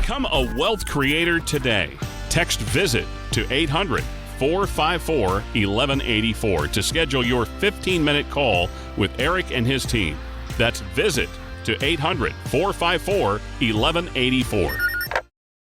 Become a wealth creator today. Text VISIT to 800-454-1184 to schedule your 15-minute call with Eric and his team. That's VISIT to 800-454-1184.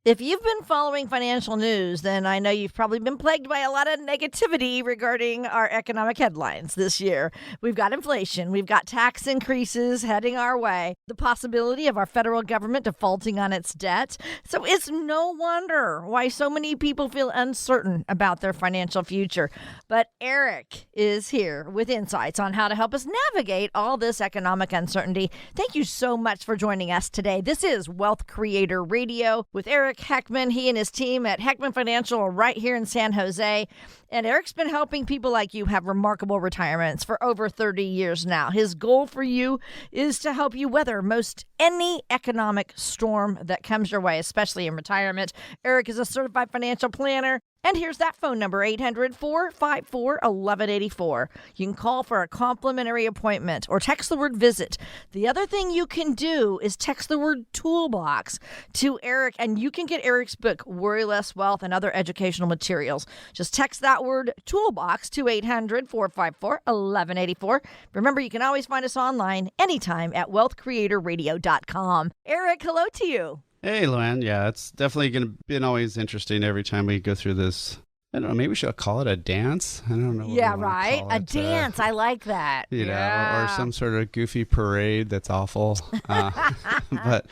If you've been following financial news, then I know you've probably been plagued by a lot of negativity regarding our economic headlines this year. We've got inflation. We've got tax increases heading our way. The possibility of our federal government defaulting on its debt. So it's no wonder why so many people feel uncertain about their financial future. But Eric is here with insights on how to help us navigate all this economic uncertainty. Thank you so much for joining us today. This is Wealth Creator Radio with Eric Heckman. He and his team at Heckman Financial are right here in San Jose. And Eric's been helping people like you have remarkable retirements for over 30 years now. His goal for you is to help you weather most any economic storm that comes your way, especially in retirement. Eric is a certified financial planner. And here's that phone number, 800-454-1184. You can call for a complimentary appointment or text the word VISIT. The other thing you can do is text the word toolbox to Eric, and you can get Eric's book, Worry Less Wealth, and other educational materials. Just text that word toolbox to 800-454-1184. Remember, you can always find us online anytime at wealthcreatorradio.com. Eric, hello to you. Hey, Luann. Yeah, it's definitely been always interesting every time we go through this. I don't know, maybe we should call it a dance. I don't know. Yeah, right. A dance. I like that. You know, or some sort of goofy parade that's awful. But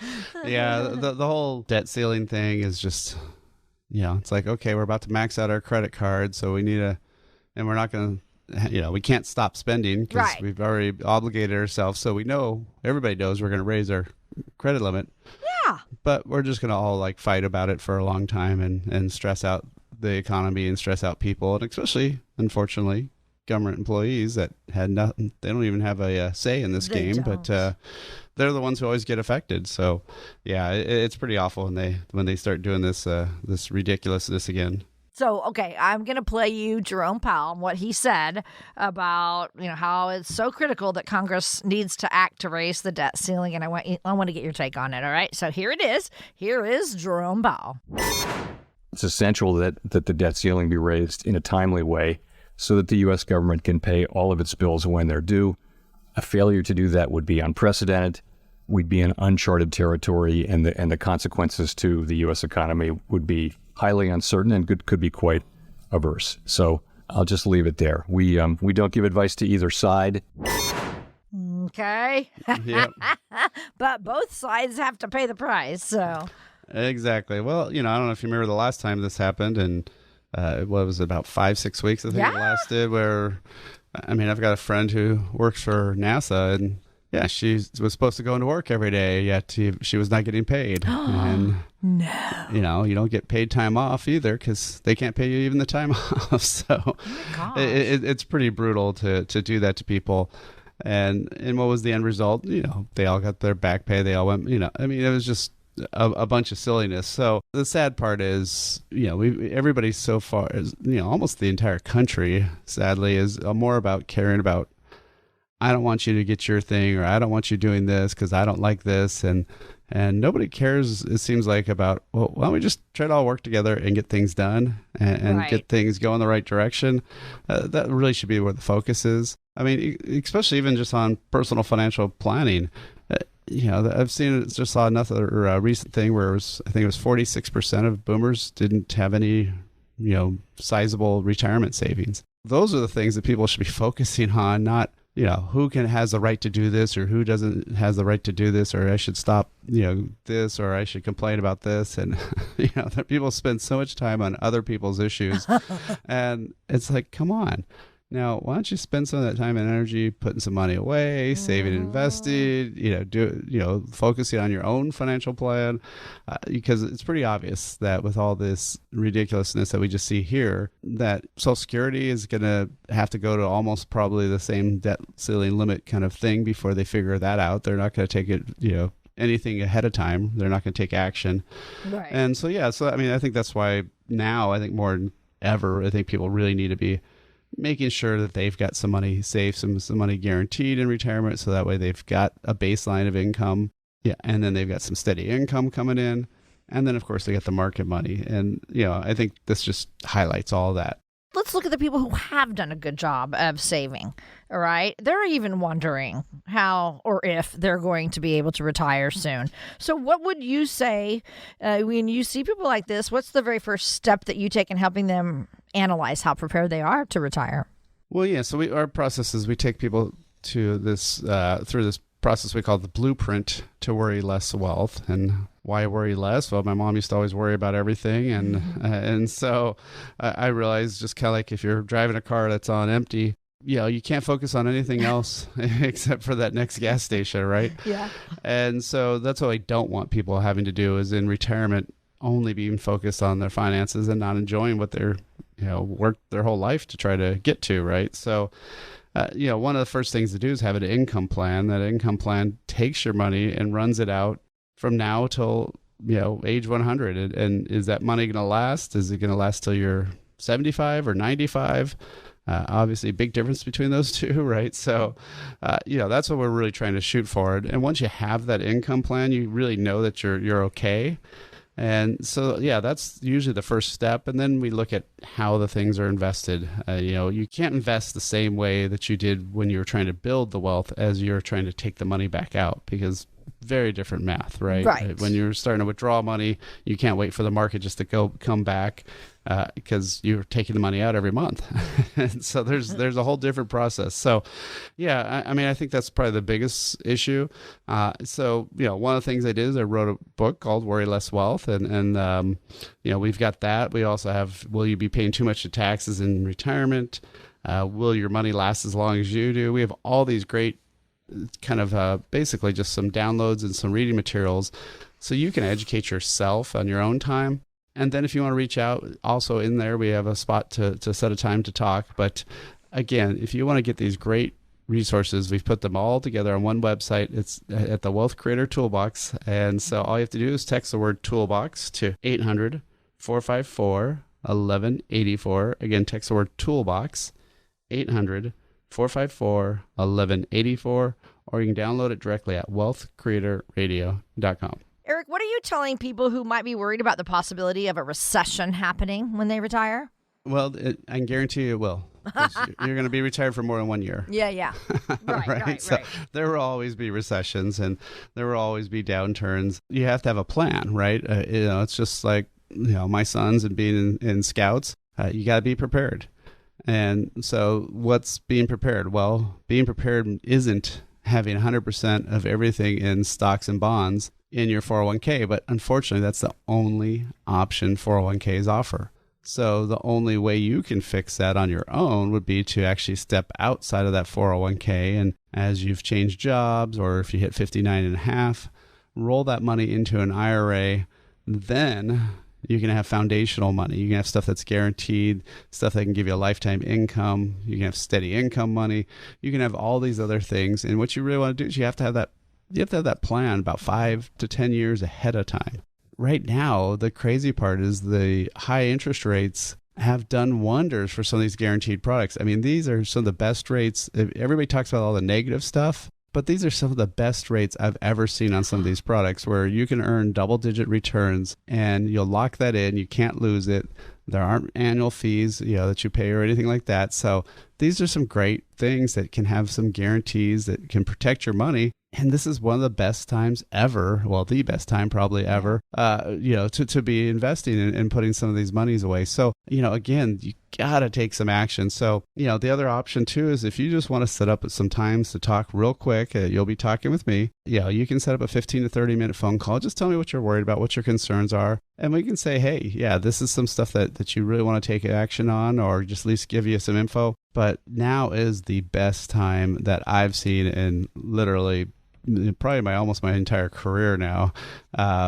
yeah, the whole debt ceiling thing is just, it's like, okay, we're about to max out our credit card, so we need and we're not going to, we can't stop spending because we've already obligated ourselves. So everybody knows we're going to raise our credit limit. Yeah. But we're just going to all fight about it for a long time and stress out the economy and stress out people. And especially, unfortunately, government employees that had nothing. They don't even have a say in this game, but they're the ones who always get affected. So, yeah, it's pretty awful when they start doing this ridiculousness again. So, okay, I'm going to play you Jerome Powell and what he said about, how it's so critical that Congress needs to act to raise the debt ceiling. And I want to get your take on it. All right. So here it is. Here is Jerome Powell. It's essential that the debt ceiling be raised in a timely way so that the U.S. government can pay all of its bills when they're due. A failure to do that would be unprecedented. We'd be in uncharted territory, and the consequences to the U.S. economy would be highly uncertain and could be quite averse. So I'll just leave it there. We don't give advice to either side. Okay. Yep. But both sides have to pay the price. So exactly. Well, I don't know if you remember the last time this happened, and what was it, about 5-6 weeks? I think it lasted. Where, I've got a friend who works for NASA, and yeah, she was supposed to go into work every day, yet she was not getting paid. And no, you don't get paid time off either because they can't pay you even the time off. So it's pretty brutal to do that to people. And what was the end result? They all got their back pay. They all went. It was just a bunch of silliness. So the sad part is, everybody so far is, almost the entire country, sadly, is more about caring about, I don't want you to get your thing, or I don't want you doing this because I don't like this. And nobody cares, it seems like, about, well, why don't we just try to all work together and get things done and get things going the right direction? That really should be where the focus is. Especially even just on personal financial planning. I've saw another recent thing where I think it was 46% of boomers didn't have any, sizable retirement savings. Those are the things that people should be focusing on, not, who has the right to do this or who doesn't has the right to do this, or I should stop, this, or I should complain about this. And, people spend so much time on other people's issues. And it's like, come on. Now, why don't you spend some of that time and energy putting some money away, saving, investing, focusing on your own financial plan, because it's pretty obvious that with all this ridiculousness that we just see here, that Social Security is going to have to go to almost probably the same debt ceiling limit kind of thing before they figure that out. They're not going to take it, anything ahead of time. They're not going to take action. Right. And so, I think that's why now, I think more than ever, I think people really need to be making sure that they've got some money saved, some money guaranteed in retirement, so that way they've got a baseline of income. Yeah, and then they've got some steady income coming in. And then, of course, they get the market money. And, I think this just highlights all that. Let's look at the people who have done a good job of saving, all right? They're even wondering how or if they're going to be able to retire soon. So what would you say when you see people like this? What's the very first step that you take in helping them analyze how prepared they are to retire? Well, yeah, so our process is we take people to this through this process we call the blueprint to worry less wealth. And why worry less? Well, my mom used to always worry about everything. And so I realized just kind of like if you're driving a car that's on empty, you can't focus on anything else except for that next gas station, right? Yeah. And so that's what I don't want people having to do is in retirement only being focused on their finances and not enjoying what they're, worked their whole life to try to get to, right? So one of the first things to do is have an income plan. That income plan takes your money and runs it out from now till, age 100. And is that money going to last? Is it going to last till you're 75 or 95? Obviously, big difference between those two, right? So, that's what we're really trying to shoot for. And once you have that income plan, you really know that you're okay. And so, that's usually the first step. And then we look at how the things are invested. You can't invest the same way that you did when you were trying to build the wealth as you're trying to take the money back out, because very different math, right? Right. When you're starting to withdraw money, you can't wait for the market just to come back because you're taking the money out every month. And so there's a whole different process. So, I think that's probably the biggest issue. So, one of the things I did is I wrote a book called Worry Less Wealth. And we've got that. We also have, will you be paying too much in taxes in retirement? Will your money last as long as you do? We have all these great kind of basically just some downloads and some reading materials so you can educate yourself on your own time. And then if you want to reach out, also in there, we have a spot to set a time to talk. But again, if you want to get these great resources, we've put them all together on one website. It's at the Wealth Creator Toolbox. And so all you have to do is text the word toolbox to 800-454-1184. Again, text the word toolbox, 800-454-1184, or you can download it directly at wealthcreatorradio.com. Eric, what are you telling people who might be worried about the possibility of a recession happening when they retire? Well, I can guarantee you it will. You're going to be retired for more than 1 year. Yeah. Right. So there will always be recessions and there will always be downturns. You have to have a plan, right? It's just like, my sons and being in scouts, you got to be prepared. And so what's being prepared? Well, being prepared isn't having 100% of everything in stocks and bonds in your 401k, but unfortunately, that's the only option 401ks offer. So the only way you can fix that on your own would be to actually step outside of that 401k. And as you've changed jobs, or if you hit 59 and a half, roll that money into an IRA. Then you can have foundational money. You can have stuff that's guaranteed, stuff that can give you a lifetime income. You can have steady income money. You can have all these other things. And what you really want to do is you have to have that plan about 5 to 10 years ahead of time. Right now, the crazy part is the high interest rates have done wonders for some of these guaranteed products. I mean, these are some of the best rates. Everybody talks about all the negative stuff, but these are some of the best rates I've ever seen on some of these products where you can earn double-digit returns and you'll lock that in. You can't lose it. There aren't annual fees, that you pay or anything like that. So these are some great things that can have some guarantees that can protect your money. And this is one of the best times ever, well, the best time probably ever, to be investing and putting some of these monies away. So, again, you got to take some action. So, the other option too is if you just want to set up some times to talk real quick, you'll be talking with me. You can set up a 15 to 30 minute phone call. Just tell me what you're worried about, what your concerns are. And we can say, hey, this is some stuff that you really want to take action on, or just at least give you some info. But now is the best time that I've seen in literally probably almost my entire career now,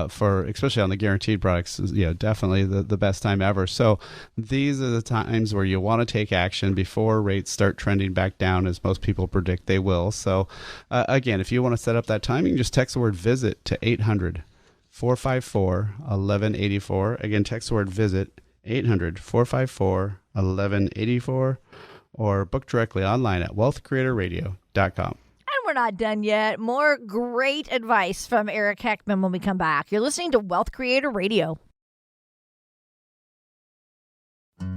for especially on the guaranteed products, definitely the best time ever. So these are the times where you want to take action before rates start trending back down, as most people predict they will. So again, if you want to set up that time, you can just text the word visit to 800-454-1184. Again, text the word visit 800-454-1184, or book directly online at wealthcreatorradio.com. we're not done yet. More great advice from Eric Heckman when we come back. You're listening to Wealth Creator Radio.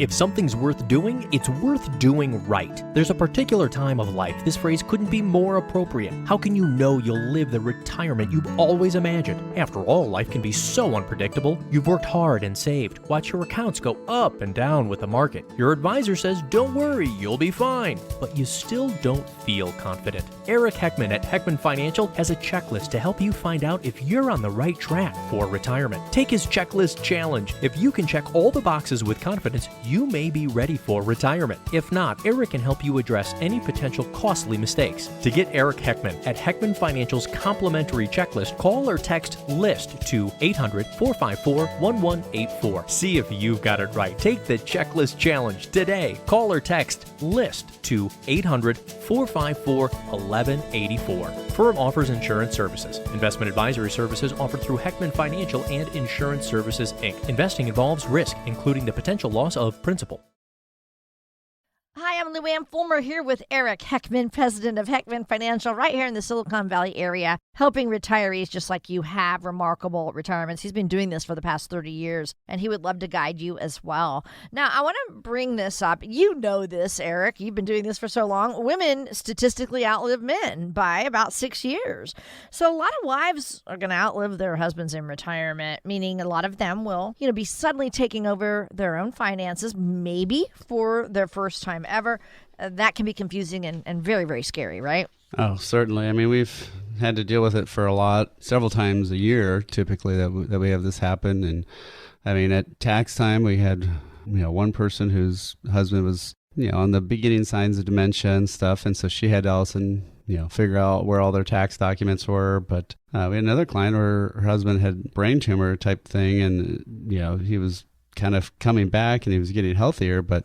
If something's worth doing, it's worth doing right. There's a particular time of life this phrase couldn't be more appropriate. How can you know you'll live the retirement you've always imagined? After all, life can be so unpredictable. You've worked hard and saved. Watch your accounts go up and down with the market. Your advisor says, don't worry, you'll be fine. But you still don't feel confident. Eric Heckman at Heckman Financial has a checklist to help you find out if you're on the right track for retirement. Take his checklist challenge. If you can check all the boxes with confidence, you may be ready for retirement. If not, Eric can help you address any potential costly mistakes. To get Eric Heckman at Heckman Financial's complimentary checklist, call or text LIST to 800-454-1184. See if you've got it right. Take the checklist challenge today. Call or text LIST to 800-454-1184. Firm offers insurance services. Investment advisory services offered through Heckman Financial and Insurance Services, Inc. Investing involves risk, including the potential loss of principal. Hi, I'm Luann Fulmer here with Eric Heckman, president of Heckman Financial, right here in the Silicon Valley area, helping retirees just like you have remarkable retirements. He's been doing this for the past 30 years, and he would love to guide you as well. Now, I want to bring this up. You know this, Eric. You've been doing this for so long. Women statistically outlive men by about 6 years. So a lot of wives are going to outlive their husbands in retirement, meaning a lot of them will, be suddenly taking over their own finances, maybe for their first time ever. That can be confusing and very, very scary, right? Oh, certainly. I mean, we've had to deal with it for several times a year, typically, that we have this happen. And I mean, at tax time, we had, one person whose husband was, on the beginning signs of dementia and stuff. And so she had to all of a sudden, figure out where all their tax documents were. But we had another client where her husband had brain tumor type thing. And, he was kind of coming back and he was getting healthier, but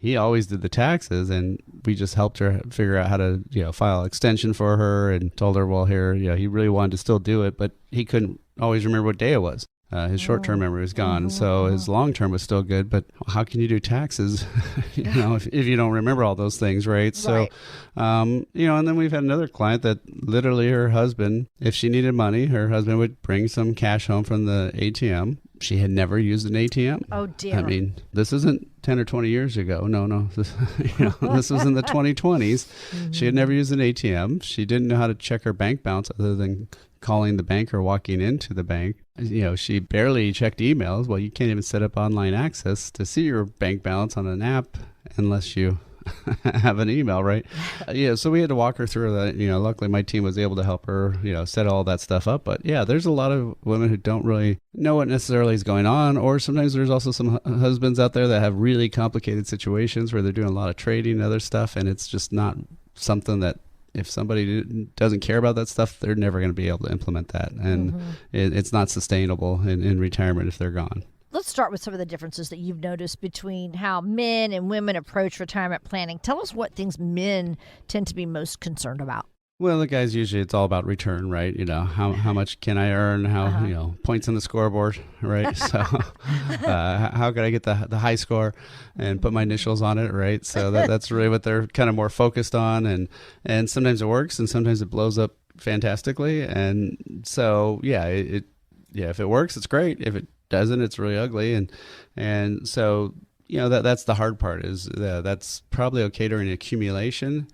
he always did the taxes, and we just helped her figure out how to, file extension for her, and told her, well, here, he really wanted to still do it, but he couldn't always remember what day it was. His short-term memory was gone, so his long-term was still good. But how can you do taxes, if you don't remember all those things, right? So, and then we've had another client that literally her husband, if she needed money, her husband would bring some cash home from the ATM. She had never used an ATM. Oh, dear. I mean, this isn't 10 or 20 years ago. No. This was in the 2020s. She had never used an ATM. She didn't know how to check her bank balance other than calling the bank or walking into the bank. She barely checked emails. Well, you can't even set up online access to see your bank balance on an app unless you have an email, right? So we had to walk her through that. Luckily my team was able to help her, set all that stuff up. But yeah, there's a lot of women who don't really know what necessarily is going on. Or sometimes there's also some husbands out there that have really complicated situations where they're doing a lot of trading and other stuff. And it's just not something that, if somebody doesn't care about that stuff, they're never going to be able to implement that. And it's not sustainable in retirement if they're gone. Let's start with some of the differences that you've noticed between how men and women approach retirement planning. Tell us what things men tend to be most concerned about. Well, the guys, usually it's all about return, right? How much can I earn? How, points on the scoreboard, right? So how could I get the high score and put my initials on it, right? So that's really what they're kind of more focused on. And sometimes it works and sometimes it blows up fantastically. And so, if it works, it's great. If it doesn't, it's really ugly. And so, that's the hard part is that's probably okay during accumulation.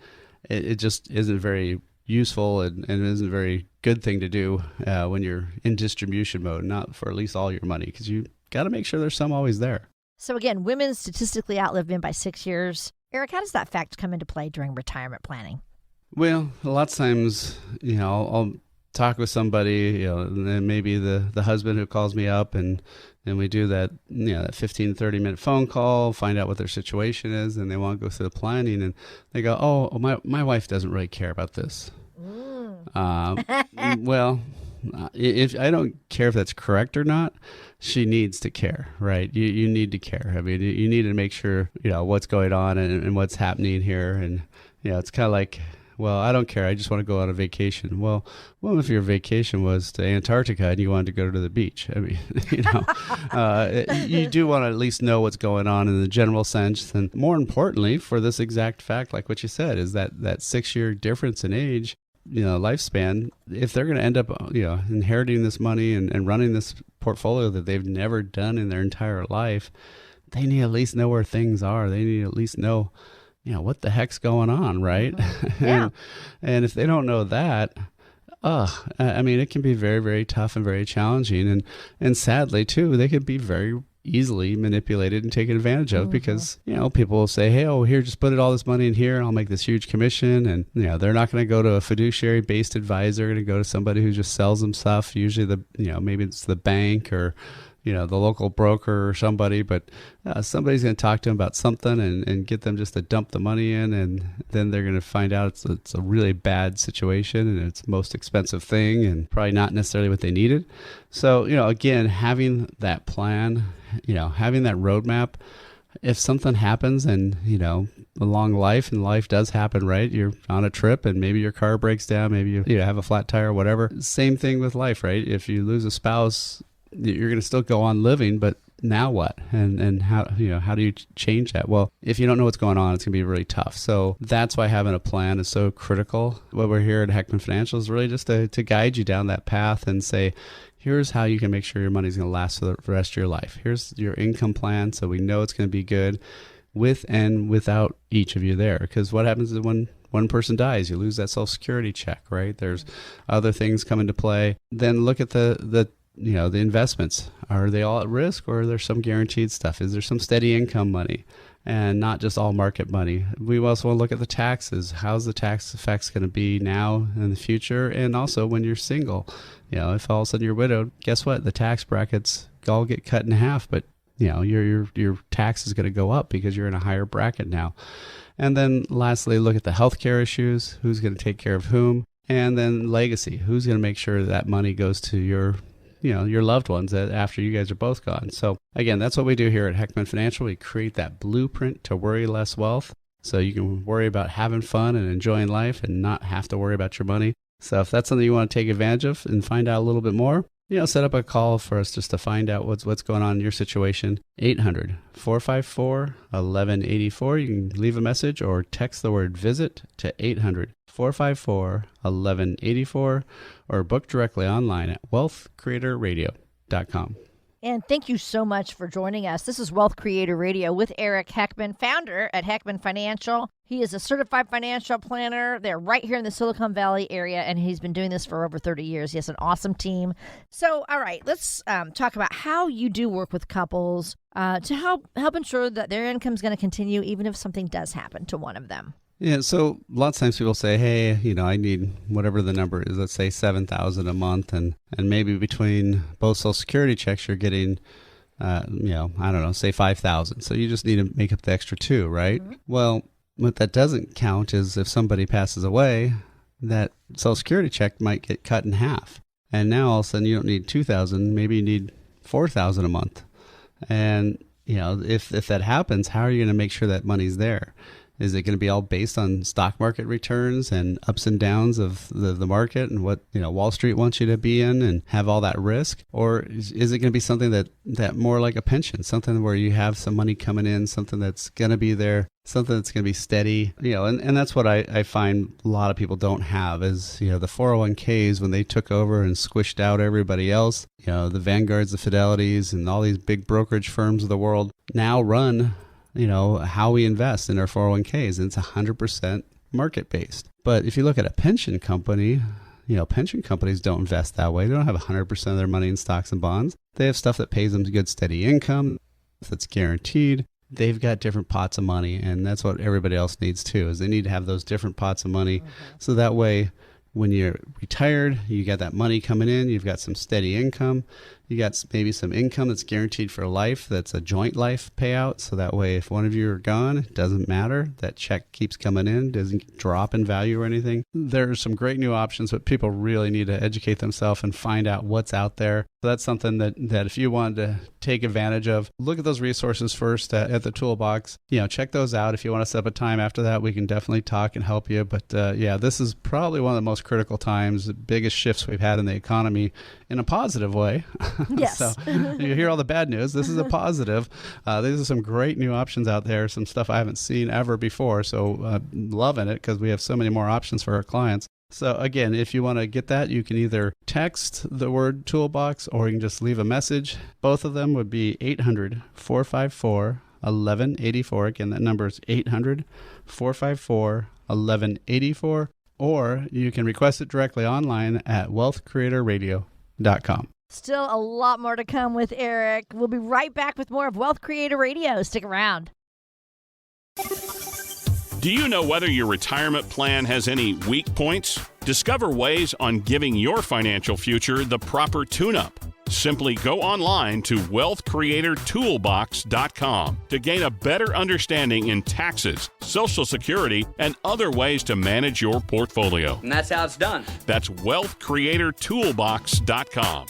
It just isn't very useful and isn't a very good thing to do when you're in distribution mode, not for at least all your money, because you got to make sure there's some always there. So again, women statistically outlive men by 6 years. Eric, how does that fact come into play during retirement planning? Well, a lot of times, I'll talk with somebody, and then maybe the husband who calls me up and we do that, that 15, 30-minute phone call, find out what their situation is, and they want to go through the planning, and they go, oh, my wife doesn't really care about this. Well, if I don't care if that's correct or not, she needs to care, right? You need to care. I mean, you need to make sure, what's going on and what's happening here. And, it's kind of like, well, I don't care. I just want to go on a vacation. Well, if your vacation was to Antarctica and you wanted to go to the beach, I mean, you do want to at least know what's going on in the general sense. And more importantly, for this exact fact, like what you said, is that 6 year difference in age, lifespan, if they're going to end up, inheriting this money and running this portfolio that they've never done in their entire life, they need to at least know where things are. They need to at least know, what the heck's going on, right? Yeah. and if they don't know that, it can be very, very tough and very challenging. And sadly, too, they could be very easily manipulated and taken advantage of because, people will say, hey, here, just put all this money in here and I'll make this huge commission. And, they're not going to go to a fiduciary based advisor. They're going to go to somebody who just sells them stuff. Usually maybe it's the bank or, the local broker or somebody, but somebody's going to talk to them about something and get them just to dump the money in. And then they're going to find out it's a really bad situation and it's the most expensive thing and probably not necessarily what they needed. So, again, having that plan, having that roadmap, if something happens and, along life and life does happen, right? You're on a trip and maybe your car breaks down, maybe you have a flat tire or whatever. Same thing with life, right? If you lose a spouse, you're going to still go on living, but now what? And how do you change that? Well, if you don't know what's going on, it's going to be really tough. So that's why having a plan is so critical. What we're here at Heckman Financial is really just to guide you down that path and say, here's how you can make sure your money's going to last for the rest of your life. Here's your income plan so we know it's going to be good with and without each of you there. Because what happens is when one person dies, you lose that Social Security check, right? There's other things come into play. Then look at the investments. Are they all at risk or are there some guaranteed stuff? Is there some steady income money and not just all market money? We also want to look at the taxes. How's the tax effects going to be now in the future? And also when you're single, if all of a sudden you're widowed, guess what? The tax brackets all get cut in half, but your tax is going to go up because you're in a higher bracket now. And then lastly, look at the healthcare issues. Who's going to take care of whom? And then legacy. Who's going to make sure that money goes to your loved ones after you guys are both gone. So again, that's what we do here at Heckman Financial. We create that blueprint to worry less wealth so you can worry about having fun and enjoying life and not have to worry about your money. So if that's something you want to take advantage of and find out a little bit more, set up a call for us just to find out what's going on in your situation. 800-454-1184. You can leave a message or text the word visit to 800-454-1184 or book directly online at wealthcreatorradio.com. And thank you so much for joining us. This is Wealth Creator Radio with Eric Heckman, founder at Heckman Financial. He is a certified financial planner. They're right here in the Silicon Valley area, and he's been doing this for over 30 years. He has an awesome team. So, all right, let's talk about how you do work with couples to help ensure that their income is going to continue even if something does happen to one of them. Yeah, so lots of times people say, hey, I need whatever the number is, let's say $7,000 a month, and maybe between both Social Security checks you're getting, I don't know, say $5,000. So you just need to make up the extra $2,000, right? Mm-hmm. Well, what that doesn't count is if somebody passes away, that Social Security check might get cut in half. And now all of a sudden you don't need $2,000, maybe you need $4,000 a month. And, if that happens, how are you going to make sure that money's there? Is it going to be all based on stock market returns and ups and downs of the market and what Wall Street wants you to be in and have all that risk? Or is it going to be something that more like a pension, something where you have some money coming in, something that's going to be there, something that's going to be steady? And that's what I find a lot of people don't have is, the 401ks when they took over and squished out everybody else, the Vanguards, the Fidelities, and all these big brokerage firms of the world now run how we invest in our 401ks, and it's 100% market-based. But if you look at a pension company, pension companies don't invest that way. They don't have 100% of their money in stocks and bonds. They have stuff that pays them good, steady income that's guaranteed. They've got different pots of money, and that's what everybody else needs too, is they need to have those different pots of money. So that way, when you're retired, you got that money coming in, you've got some steady income, you got maybe some income that's guaranteed for life, that's a joint life payout. So that way, if one of you are gone, it doesn't matter. That check keeps coming in, doesn't drop in value or anything. There are some great new options, but people really need to educate themselves and find out what's out there. So that's something that if you wanted to take advantage of, look at those resources first at the toolbox. Check those out. If you want to set up a time after that, we can definitely talk and help you. But this is probably one of the most critical times, the biggest shifts we've had in the economy in a positive way. Yes. So you hear all the bad news. This is a positive. These are some great new options out there, some stuff I haven't seen ever before. So loving it because we have so many more options for our clients. So again, if you want to get that, you can either text the word toolbox or you can just leave a message. Both of them would be 800-454-1184. Again, that number is 800-454-1184. Or you can request it directly online at wealthcreatorradio.com. Still a lot more to come with Eric. We'll be right back with more of Wealth Creator Radio. Stick around. Do you know whether your retirement plan has any weak points? Discover ways on giving your financial future the proper tune-up. Simply go online to wealthcreatortoolbox.com to gain a better understanding in taxes, Social Security, and other ways to manage your portfolio. And that's how it's done. That's wealthcreatortoolbox.com.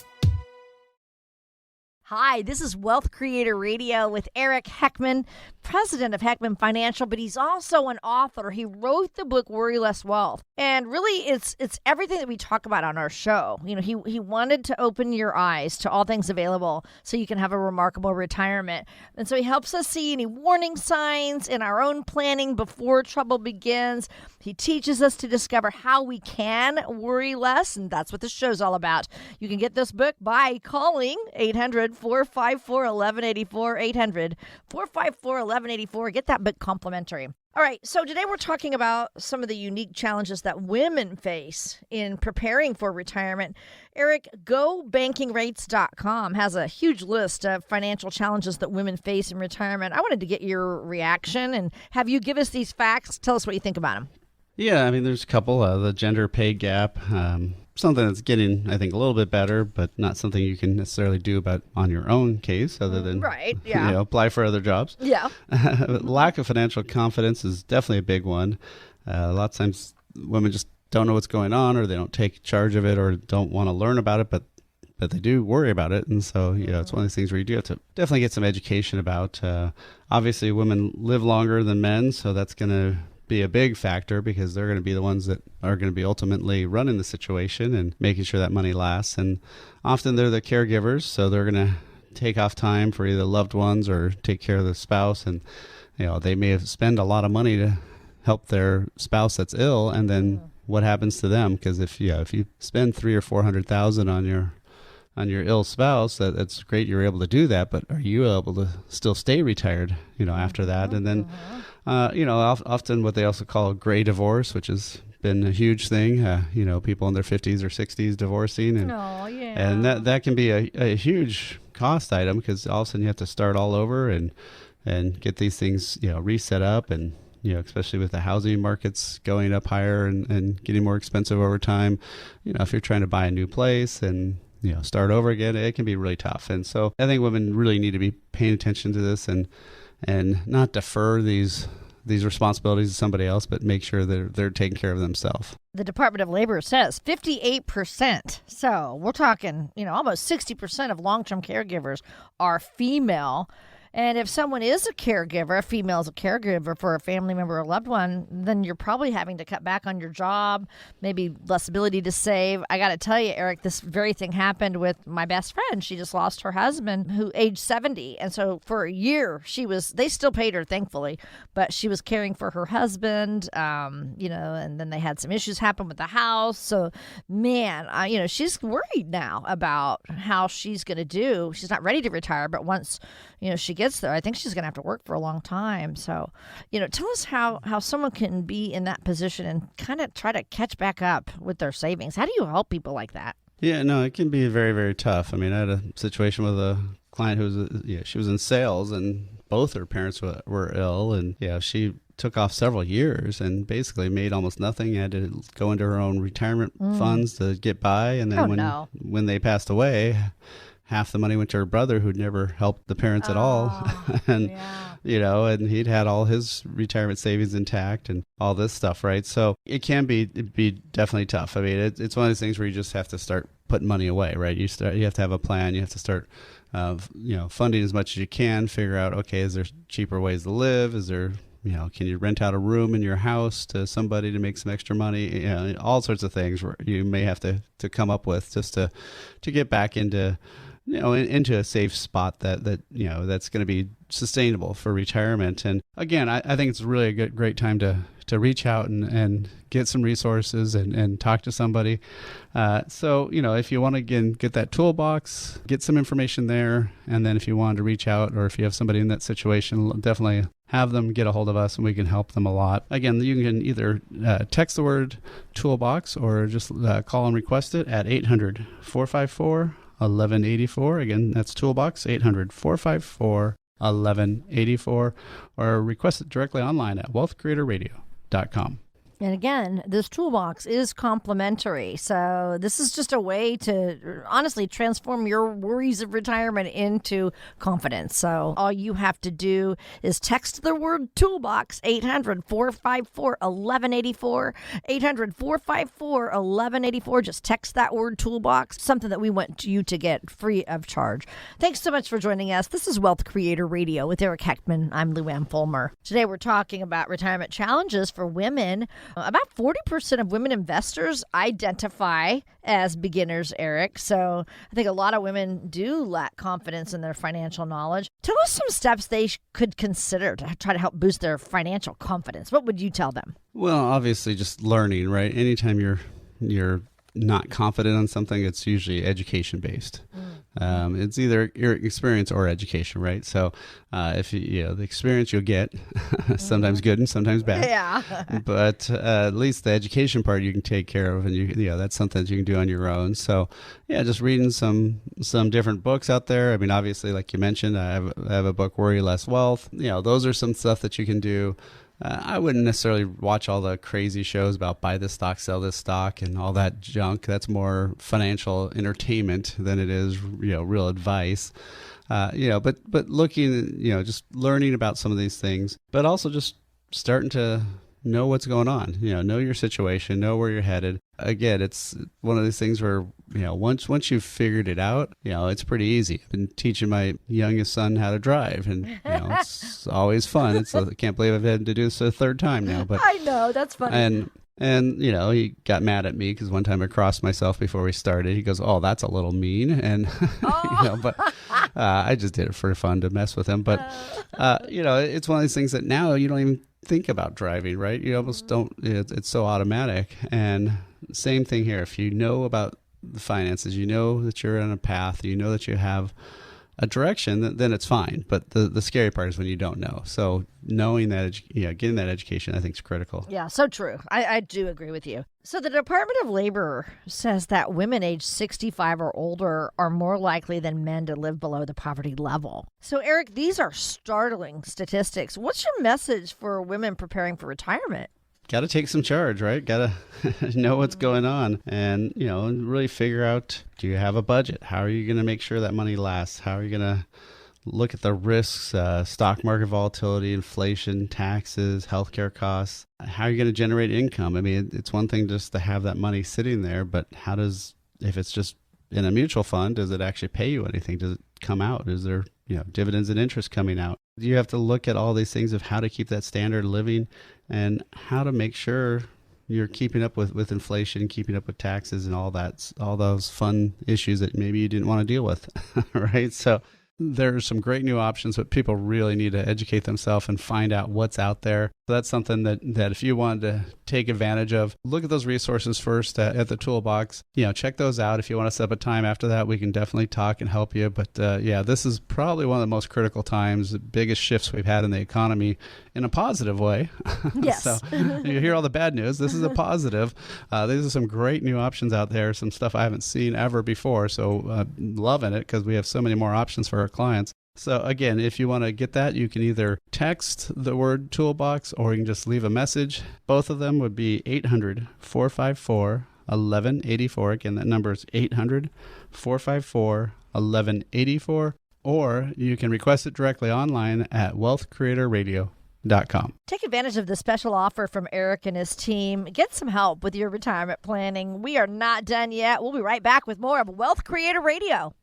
Hi, this is Wealth Creator Radio with Eric Heckman, president of Heckman Financial, but he's also an author. He wrote the book Worry Less Wealth. And really, it's everything that we talk about on our show. You know, he wanted to open your eyes to all things available so you can have a remarkable retirement. And so he helps us see any warning signs in our own planning before trouble begins. He teaches us to discover how we can worry less, and that's what this show's all about. You can get this book by calling 800-454-1184, 800-454-1184. Get that book complimentary. All right, so today we're talking about some of the unique challenges that women face in preparing for retirement. Eric, GoBankingRates.com has a huge list of financial challenges that women face in retirement. I wanted to get your reaction and have you give us these facts. Tell us what you think about them. Yeah, I mean, there's a couple. The gender pay gap, something that's getting, I think, a little bit better, but not something you can necessarily do about on your own case other than apply for other jobs. Yeah. Lack of financial confidence is definitely a big one. A lot of times women just don't know what's going on, or they don't take charge of it, or don't want to learn about it, but they do worry about it. And so, it's one of these things where you do have to definitely get some education about. Obviously, women live longer than men, so that's going to be a big factor because they're going to be the ones that are going to be ultimately running the situation and making sure that money lasts. And often they're the caregivers, so they're going to take off time for either loved ones or take care of the spouse. And, they may have spent a lot of money to help their spouse that's ill. And then what happens to them? Because if you spend $300,000 or $400,000 on your ill spouse, that's great. You're able to do that, but are you able to still stay retired, after that? And then, often what they also call gray divorce, which has been a huge thing, people in their 50s or 60s divorcing. And that can be a huge cost item because all of a sudden you have to start all over and get these things, reset up. And, especially with the housing markets going up higher and getting more expensive over time, if you're trying to buy a new place and start over again, it can be really tough. And so I think women really need to be paying attention to this and not defer these responsibilities to somebody else, but make sure they're taking care of themselves. The Department of Labor says 58%. So we're talking, almost 60% of long-term caregivers are female. And if someone is a caregiver, a female is a caregiver for a family member or loved one, then you're probably having to cut back on your job, maybe less ability to save. I got to tell you, Eric, this very thing happened with my best friend. She just lost her husband, who aged 70. And so for a year, they still paid her, thankfully, but she was caring for her husband, and then they had some issues happen with the house. So, man, she's worried now about how she's going to do. She's not ready to retire, but once, she gets there, I think she's going to have to work for a long time. So, tell us how someone can be in that position and kind of try to catch back up with their savings. How do you help people like that? Yeah, no, it can be very, very tough. I mean, I had a situation with a client who was, she was in sales and both her parents were ill, and she took off several years and basically made almost nothing. Had to go into her own retirement funds to get by, and then when they passed away, half the money went to her brother, who'd never helped the parents at all. And, and he'd had all his retirement savings intact and all this stuff, right? So it can be definitely tough. I mean, it's one of those things where you just have to start putting money away, right? You have to have a plan. You have to start, funding as much as you can, figure out, okay, is there cheaper ways to live? Is there, can you rent out a room in your house to somebody to make some extra money? All sorts of things where you may have to come up with just to get back into into a safe spot that that's going to be sustainable for retirement. And again, I think it's really a great time to to reach out and get some resources and talk to somebody. So, if you want to, again, get that toolbox, get some information there. And then if you want to reach out, or if you have somebody in that situation, definitely have them get a hold of us and we can help them a lot. Again, you can either text the word toolbox or just call and request it at 800-454-1184. Again, that's toolbox, 800-454-1184, or request it directly online at wealthcreatorradio.com. And again, this toolbox is complimentary. So this is just a way to honestly transform your worries of retirement into confidence. So all you have to do is text the word toolbox, 800-454-1184, 800-454-1184. Just text that word toolbox, something that we want you to get free of charge. Thanks so much for joining us. This is Wealth Creator Radio with Eric Heckman. I'm Lou Ann Fulmer. Today we're talking about retirement challenges for women. About 40% of women investors identify as beginners, Eric. So I think a lot of women do lack confidence in their financial knowledge. Tell us some steps they could consider to try to help boost their financial confidence. What would you tell them? Well, obviously just learning, right? Anytime you're not confident on something, it's usually education based. It's either your experience or education, right? So if the experience you'll get, sometimes good and sometimes bad. Yeah. But at least the education part you can take care of, and that's something that you can do on your own. So just reading some different books out there. I mean, obviously, like you mentioned, I have a book, Worry Less Wealth. Those are some stuff that you can do. I wouldn't necessarily watch all the crazy shows about buy this stock, sell this stock, and all that junk. That's more financial entertainment than it is, real advice. But looking, just learning about some of these things, but also just starting to know what's going on. Know your situation, know where you're headed. Again, it's one of these things where, once you've figured it out, it's pretty easy. I've been teaching my youngest son how to drive, and, it's always fun. I can't believe I've had to do this a third time now. But I know, that's funny. And he got mad at me because one time I crossed myself before we started. He goes, "Oh, that's a little mean." And, but I just did it for fun to mess with him. But, it's one of these things that now you don't even think about driving, right? You almost don't, it's so automatic. And same thing here. If you know about the finances, you know that you're on a path, you know that you have a direction, then it's fine. But the scary part is when you don't know. So knowing that, getting that education, I think is critical. Yeah, so true. I do agree with you. So the Department of Labor says that women aged 65 or older are more likely than men to live below the poverty level. So Eric, these are startling statistics. What's your message for women preparing for retirement? Got to take some charge, right? Got to know what's going on and, really figure out, do you have a budget? How are you going to make sure that money lasts? How are you going to look at the risks, stock market volatility, inflation, taxes, healthcare costs? How are you going to generate income? I mean, it's one thing just to have that money sitting there, but if it's just in a mutual fund, does it actually pay you anything? Does it come out? Is there, dividends and interest coming out? You have to look at all these things of how to keep that standard of living and how to make sure you're keeping up with inflation, keeping up with taxes and all those fun issues that maybe you didn't want to deal with, right? So there are some great new options, but people really need to educate themselves and find out what's out there. So that's something that if you wanted to take advantage of, look at those resources first at the toolbox. Check those out. If you want to set up a time after that, we can definitely talk and help you. But this is probably one of the most critical times, the biggest shifts we've had in the economy in a positive way. Yes. So you hear all the bad news. This is a positive. These are some great new options out there, some stuff I haven't seen ever before. So loving it because we have so many more options for our clients. So again, if you want to get that, you can either text the word toolbox or you can just leave a message. Both of them would be 800-454-1184. Again, that number is 800-454-1184. Or you can request it directly online at wealthcreatorradio.com. Take advantage of the special offer from Eric and his team. Get some help with your retirement planning. We are not done yet. We'll be right back with more of Wealth Creator Radio.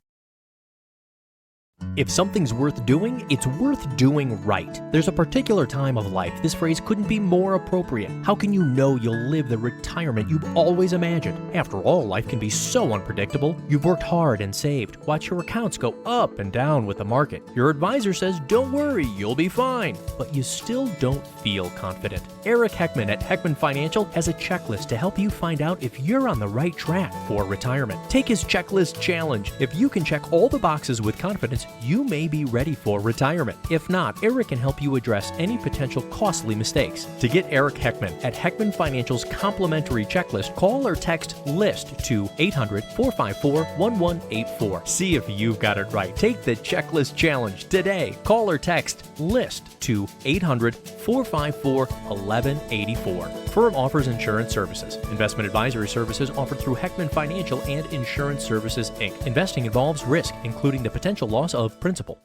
If something's worth doing, it's worth doing right. There's a particular time of life this phrase couldn't be more appropriate. How can you know you'll live the retirement you've always imagined? After all, life can be so unpredictable. You've worked hard and saved. Watch your accounts go up and down with the market. Your advisor says, don't worry, you'll be fine. But you still don't feel confident. Eric Heckman at Heckman Financial has a checklist to help you find out if you're on the right track for retirement. Take his checklist challenge. If you can check all the boxes with confidence, you may be ready for retirement. If not, Eric can help you address any potential costly mistakes. To get Eric Heckman at Heckman Financial's complimentary checklist, call or text LIST to 800-454-1184. See if you've got it right. Take the checklist challenge today. Call or text LIST to 800-454-1184. Firm offers insurance services. Investment advisory services offered through Heckman Financial and Insurance Services, Inc. Investing involves risk, including the potential loss of principal.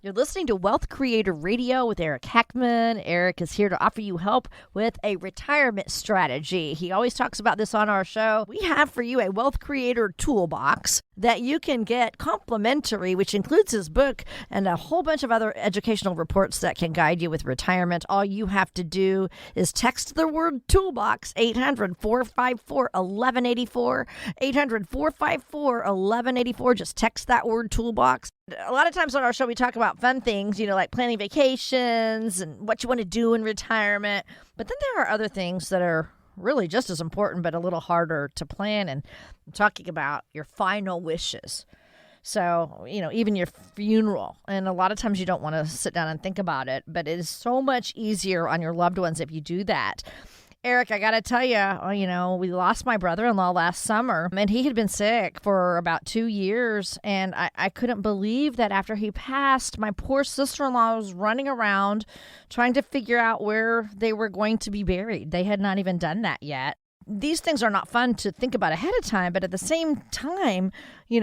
You're listening to Wealth Creator Radio with Eric Heckman. Eric is here to offer you help with a retirement strategy. He always talks about this on our show. We have for you a Wealth Creator toolbox that you can get complimentary, which includes his book and a whole bunch of other educational reports that can guide you with retirement. All you have to do is text the word toolbox, 800-454-1184, 800-454-1184. Just text that word toolbox. A lot of times on our show, we talk about fun things, like planning vacations and what you want to do in retirement. But then there are other things that are really just as important, but a little harder to plan. And I'm talking about your final wishes. So, even your funeral. And a lot of times you don't want to sit down and think about it, but it is so much easier on your loved ones if you do that. Eric, I got to tell you, we lost my brother-in-law last summer, and he had been sick for about 2 years, and I couldn't believe that after he passed, my poor sister-in-law was running around trying to figure out where they were going to be buried. They had not even done that yet. These things are not fun to think about ahead of time, but at the same time, you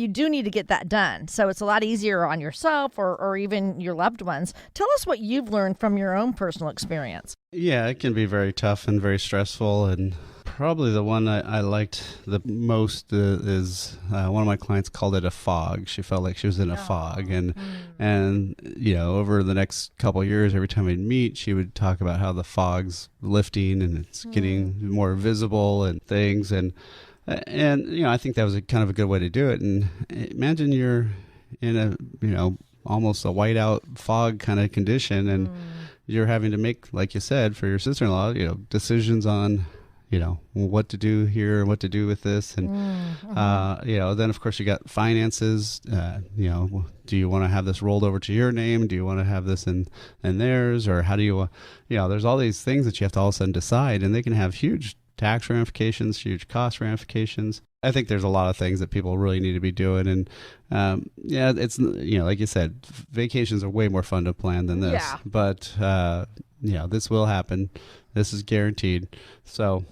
do need to get that done. So it's a lot easier on yourself or even your loved ones. Tell us what you've learned from your own personal experience. Yeah, it can be very tough and very stressful. And probably the one I liked the most is one of my clients called it a fog. She felt like she was in a fog. And over the next couple of years, every time we'd meet, she would talk about how the fog's lifting and it's getting more visible and things. And I think that was kind of a good way to do it. And imagine you're in a, almost a whiteout fog kind of condition, and you're having to make, like you said, for your sister-in-law, decisions on, what to do here and what to do with this. And, then of course you got finances. Do you want to have this rolled over to your name? Do you want to have this in theirs? Or how do you, there's all these things that you have to all of a sudden decide, and they can have huge tax ramifications, huge cost ramifications. I think there's a lot of things that people really need to be doing. And it's, like you said, vacations are way more fun to plan than this. Yeah. But, this will happen. This is guaranteed. So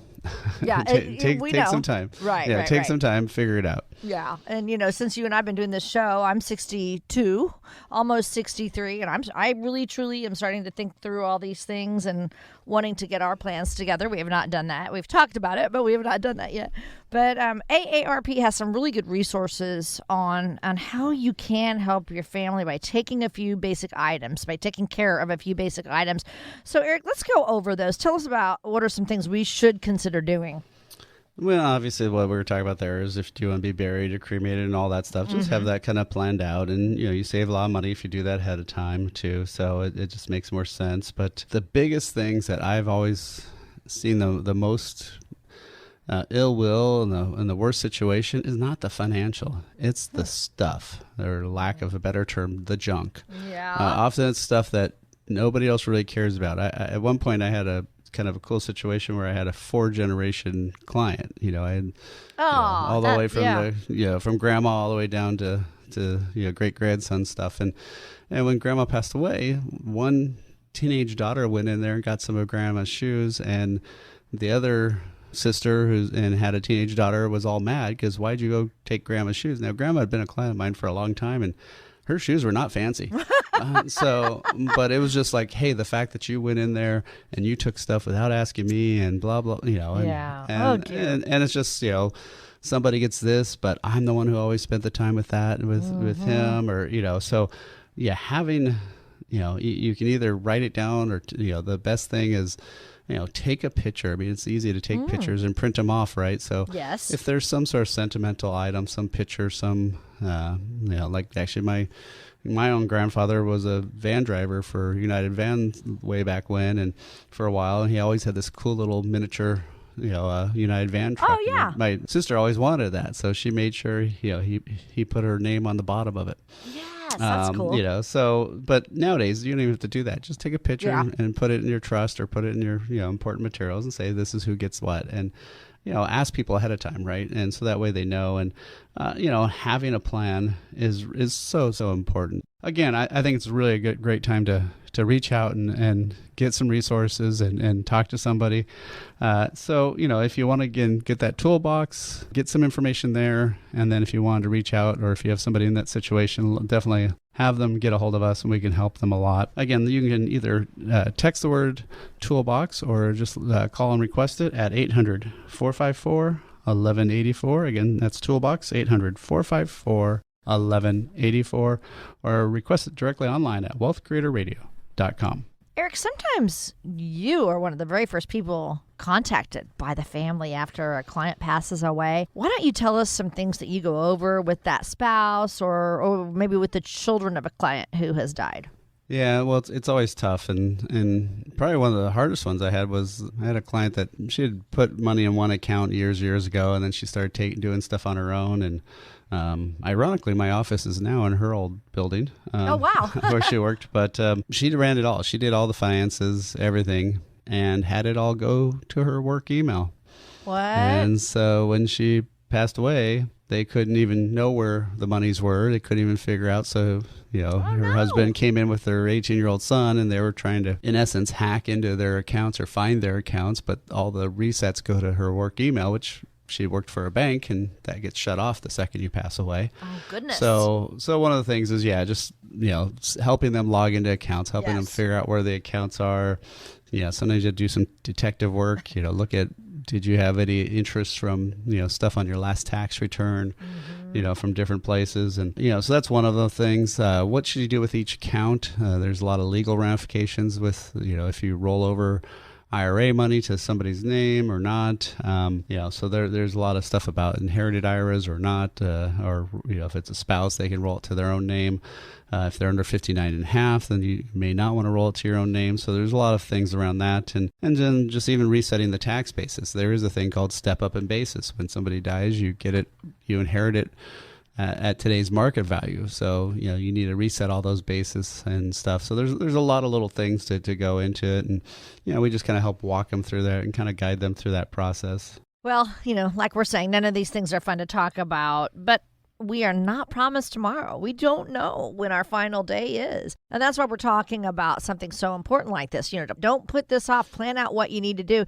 take some time. Right. Yeah, take some time, figure it out. Yeah. And, since you and I have been doing this show, I'm 62, almost 63. And I really, truly am starting to think through all these things and wanting to get our plans together. We have not done that. We've talked about it, but we have not done that yet. But AARP has some really good resources on how you can help your family by taking a few basic items, by taking care of a few basic items. So, Eric, let's go over those. Tell us about what are some things we should consider doing. Well, obviously, what we were talking about there is if you want to be buried or cremated and all that stuff, just have that kind of planned out. And, you save a lot of money if you do that ahead of time, too. So it just makes more sense. But the biggest things that I've always seen the most ill will and the worst situation is not the financial. It's the stuff, or lack of a better term, the junk. Yeah. Often it's stuff that nobody else really cares about. At one point, I had a kind of a cool situation where I had a 4-generation client. I had all the way from from grandma all the way down to great grandson stuff. And when grandma passed away, one teenage daughter went in there and got some of grandma's shoes, and the other sister and had a teenage daughter was all mad because why'd you go take grandma's shoes? Now grandma had been a client of mine for a long time, and her shoes were not fancy. But it was just like, hey, the fact that you went in there and you took stuff without asking me and blah, blah, And oh, dear. And it's just, somebody gets this, but I'm the one who always spent the time with that with him, or, so yeah, having, you can either write it down or, the best thing is, take a picture. I mean, it's easy to take pictures and print them off, right? So yes, if there's some sort of sentimental item, some picture, some, like actually my own grandfather was a van driver for United Van way back when, and for a while, and he always had this cool little miniature, United Van truck. Oh, yeah. And my sister always wanted that, so she made sure, he put her name on the bottom of it. Yes, that's cool. So, but nowadays you don't even have to do that. Just take a picture and put it in your trust or put it in your, important materials and say, this is who gets what. And, ask people ahead of time, right? And so that way they know. And, having a plan is so, so important. Again, I think it's really a great time to reach out and get some resources and talk to somebody. So, if you want to, again, get that toolbox, get some information there. And then if you want to reach out, or if you have somebody in that situation, definitely have them get a hold of us and we can help them a lot. Again, you can either text the word toolbox or just call and request it at 800-454-1184. Again, that's toolbox, 800-454-1184, or request it directly online at wealthcreatorradio.com. Eric, sometimes you are one of the very first people contacted by the family after a client passes away. Why don't you tell us some things that you go over with that spouse or maybe with the children of a client who has died? Yeah, well, it's always tough, and probably one of the hardest ones I had a client that she had put money in one account years ago, and then she started doing stuff on her own, and ironically, my office is now in her old building. Oh, wow. Where she worked. But she ran it all. She did all the finances, everything, and had it all go to her work email. What? And so when she passed away, they couldn't even know where the monies were. They couldn't even figure out. So, her husband came in with their 18-year-old son, and they were trying to, in essence, hack into their accounts or find their accounts. But all the resets go to her work email, which she worked for a bank, and that gets shut off the second you pass away. Oh, goodness. So one of the things is, just, helping them log into accounts, helping them figure out where the accounts are. Sometimes you do some detective work, look at, did you have any interest from, stuff on your last tax return, from different places. And, so that's one of the things. What should you do with each account? There's a lot of legal ramifications with, if you roll over IRA money to somebody's name or not. So there's a lot of stuff about inherited IRAs or not, or, if it's a spouse, they can roll it to their own name. If they're under 59 and a half, then you may not want to roll it to your own name. So there's a lot of things around that. And then just even resetting the tax basis. There is a thing called step up in basis. When somebody dies, you inherit it at today's market value. So, you need to reset all those bases and stuff. So there's a lot of little things to go into it. And, we just kind of help walk them through that and kind of guide them through that process. Well, like we're saying, none of these things are fun to talk about, but we are not promised tomorrow. We don't know when our final day is. And that's why we're talking about something so important like this. Don't put this off. Plan out what you need to do.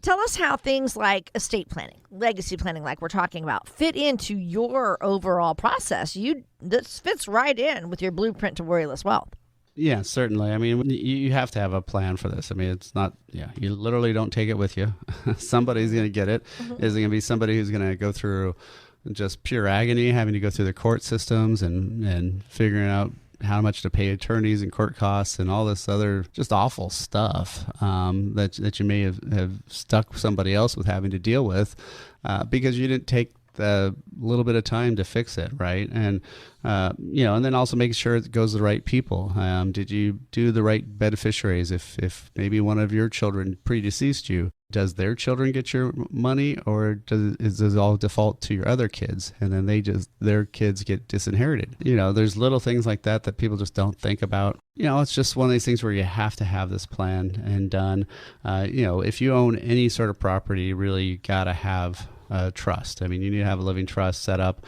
Tell us how things like estate planning, legacy planning, like we're talking about, fit into your overall process. This fits right in with your blueprint to worryless wealth. Yeah, certainly. I mean, you have to have a plan for this. I mean, it's not, you literally don't take it with you. Somebody's going to get it. Is it going to be somebody who's going to go through just pure agony, having to go through the court systems and figuring out how much to pay attorneys and court costs and all this other just awful stuff that you may have stuck somebody else with having to deal with because you didn't take the little bit of time to fix it, right? And and then also making sure it goes to the right people. Did you do the right beneficiaries? If maybe one of your children predeceased you, does their children get your money, or does it all default to your other kids, and then their kids get disinherited? There's little things like that people just don't think about. It's just one of these things where you have to have this plan and done. If you own any sort of property, really you got to have trust. I mean, you need to have a living trust set up.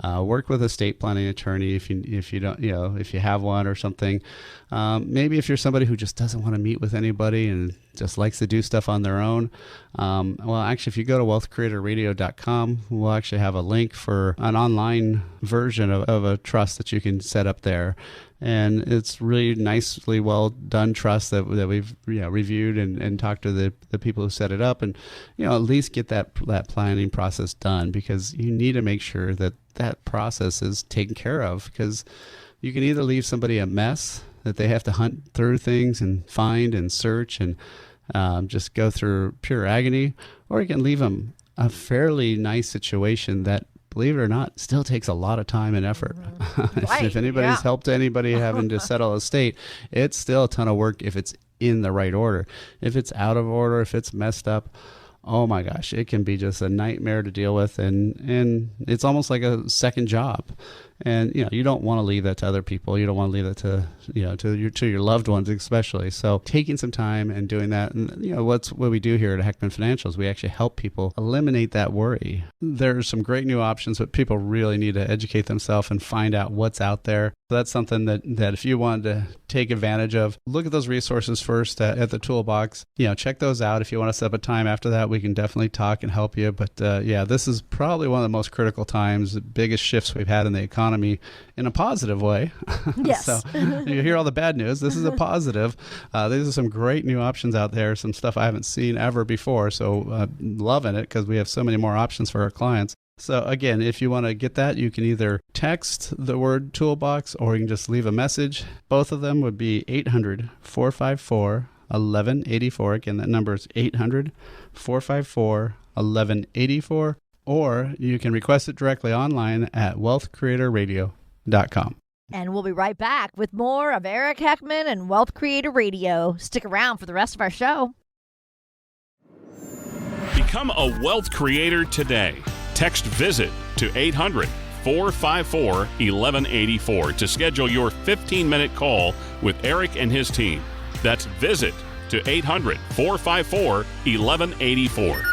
Work with a estate planning attorney if you don't, if you have one or something. Maybe if you're somebody who just doesn't want to meet with anybody and just likes to do stuff on their own. Well, actually, if you go to wealthcreatorradio.com, we'll actually have a link for an online version of a trust that you can set up there. And it's really nicely well done trust that we've reviewed and talked to the people who set it up, and at least get that planning process done, because you need to make sure that process is taken care of, because you can either leave somebody a mess that they have to hunt through things and find and search and just go through pure agony, or you can leave them a fairly nice situation that, believe it or not, still takes a lot of time and effort. Right, If anybody's helped anybody having to settle a estate, it's still a ton of work if it's in the right order. If it's out of order, if it's messed up, oh my gosh, it can be just a nightmare to deal with, and it's almost like a second job. And you don't want to leave that to other people. You don't want to leave that to your loved ones, especially. So taking some time and doing that, and what we do here at Heckman Financial is we actually help people eliminate that worry. There's some great new options, but people really need to educate themselves and find out what's out there. So that's something that if you wanted to take advantage of, look at those resources first at the toolbox. Check those out. If you want to set up a time after that, we can definitely talk and help you. But this is probably one of the most critical times, the biggest shifts we've had in the economy in a positive way. Yes. So you hear all the bad news. This is a positive. These are some great new options out there, some stuff I haven't seen ever before. So loving it, because we have so many more options for our clients. So again, if you want to get that, you can either text the word toolbox, or you can just leave a message. Both of them would be 800-454-1184. Again, that number is 800-454-1184. Or you can request it directly online at wealthcreatorradio.com. And we'll be right back with more of Eric Heckman and Wealth Creator Radio. Stick around for the rest of our show. Become a wealth creator today. Text VISIT to 800-454-1184 to schedule your 15-minute call with Eric and his team. That's VISIT to 800-454-1184.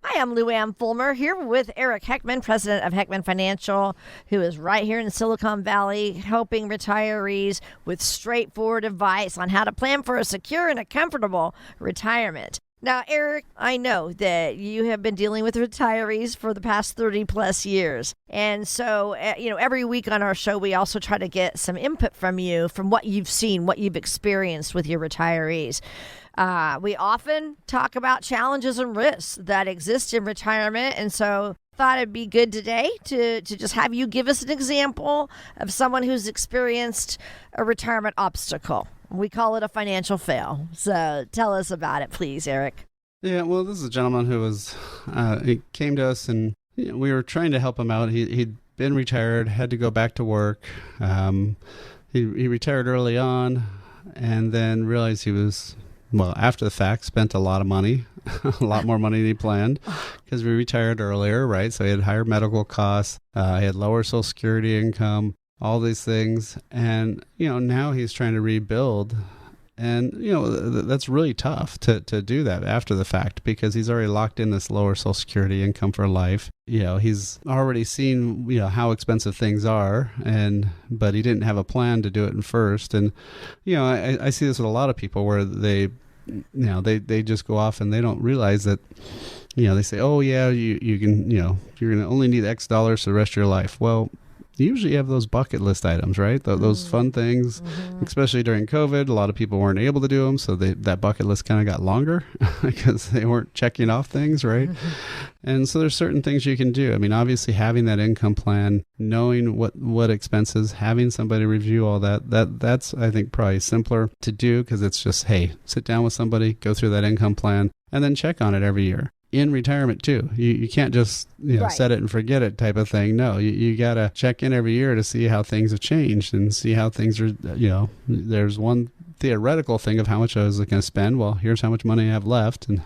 Hi, I'm Lou Ann Fulmer here with Eric Heckman, president of Heckman Financial, who is right here in Silicon Valley helping retirees with straightforward advice on how to plan for a secure and a comfortable retirement. Now, Eric, I know that you have been dealing with retirees for the past 30 plus years. And so, every week on our show, we also try to get some input from you, from what you've seen, what you've experienced with your retirees. We often talk about challenges and risks that exist in retirement. And so thought it'd be good today to just have you give us an example of someone who's experienced a retirement obstacle. We call it a financial fail. So tell us about it, please, Eric. Yeah, well, this is a gentleman who he came to us, and we were trying to help him out. He'd been retired, had to go back to work. He retired early on, and then realized he was, after the fact, spent a lot of money, a lot more money than he planned, because we retired earlier, right? So he had higher medical costs, he had lower Social Security income, all these things. And, now he's trying to rebuild. And, that's really tough to do that after the fact, because he's already locked in this lower Social Security income for life. He's already seen, how expensive things are, but he didn't have a plan to do it in first. And, I see this with a lot of people where they just go off and they don't realize that, they say, oh yeah, you can, you're going to only need X dollars for the rest of your life. Well, usually you have those bucket list items, right? Those fun things, especially during COVID. A lot of people weren't able to do them, so that bucket list kind of got longer because they weren't checking off things, right? And so there's certain things you can do. I mean, obviously having that income plan, knowing what expenses, having somebody review all that's, I think, probably simpler to do, because it's just, hey, sit down with somebody, go through that income plan, and then check on it every year. In retirement too, you can't just Right. set it and forget it type of thing. No, you got to check in every year to see how things have changed and see how things are. There's one theoretical thing of how much I was going to spend. Well, here's how much money I have left, and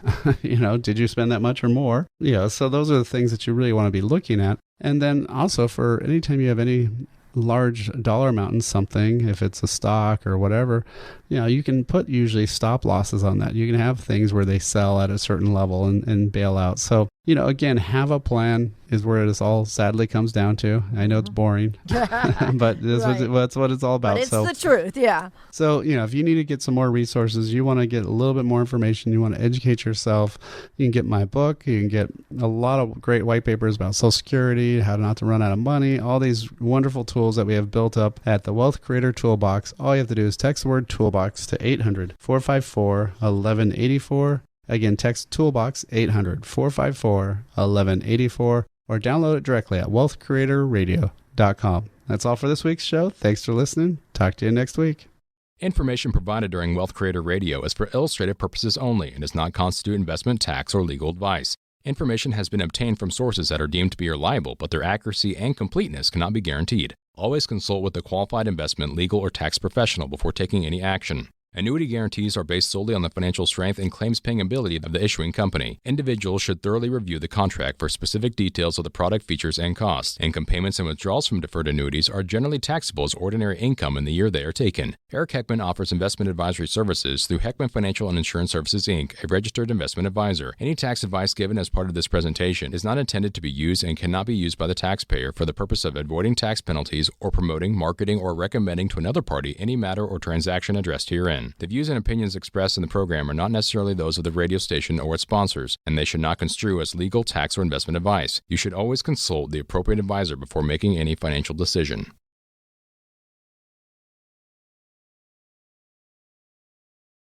did you spend that much or more? So those are the things that you really want to be looking at. And then also, for anytime you have any large dollar amount in something, if it's a stock or whatever, you can put usually stop losses on that. You can have things where they sell at a certain level and bail out. So, again, have a plan is where this all sadly comes down to. I know it's boring, but that's what it's all about. But it's the truth, yeah. So, if you need to get some more resources, you want to get a little bit more information, you want to educate yourself, you can get my book, you can get a lot of great white papers about Social Security, how not to run out of money, all these wonderful tools that we have built up at the Wealth Creator Toolbox. All you have to do is text the word toolbox to 800-454-1184. Again, text toolbox 800-454-1184 or download it directly at wealthcreatorradio.com. That's all for this week's show. Thanks for listening. Talk to you next week. Information provided during Wealth Creator Radio is for illustrative purposes only and does not constitute investment, tax, or legal advice. Information has been obtained from sources that are deemed to be reliable, but their accuracy and completeness cannot be guaranteed. Always consult with a qualified investment, legal, or tax professional before taking any action. Annuity guarantees are based solely on the financial strength and claims-paying ability of the issuing company. Individuals should thoroughly review the contract for specific details of the product features and costs. Income payments and withdrawals from deferred annuities are generally taxable as ordinary income in the year they are taken. Eric Heckman offers investment advisory services through Heckman Financial and Insurance Services, Inc., a registered investment advisor. Any tax advice given as part of this presentation is not intended to be used and cannot be used by the taxpayer for the purpose of avoiding tax penalties or promoting, marketing, or recommending to another party any matter or transaction addressed herein. The views and opinions expressed in the program are not necessarily those of the radio station or its sponsors, and they should not construe as legal, tax, or investment advice. You should always consult the appropriate advisor before making any financial decision.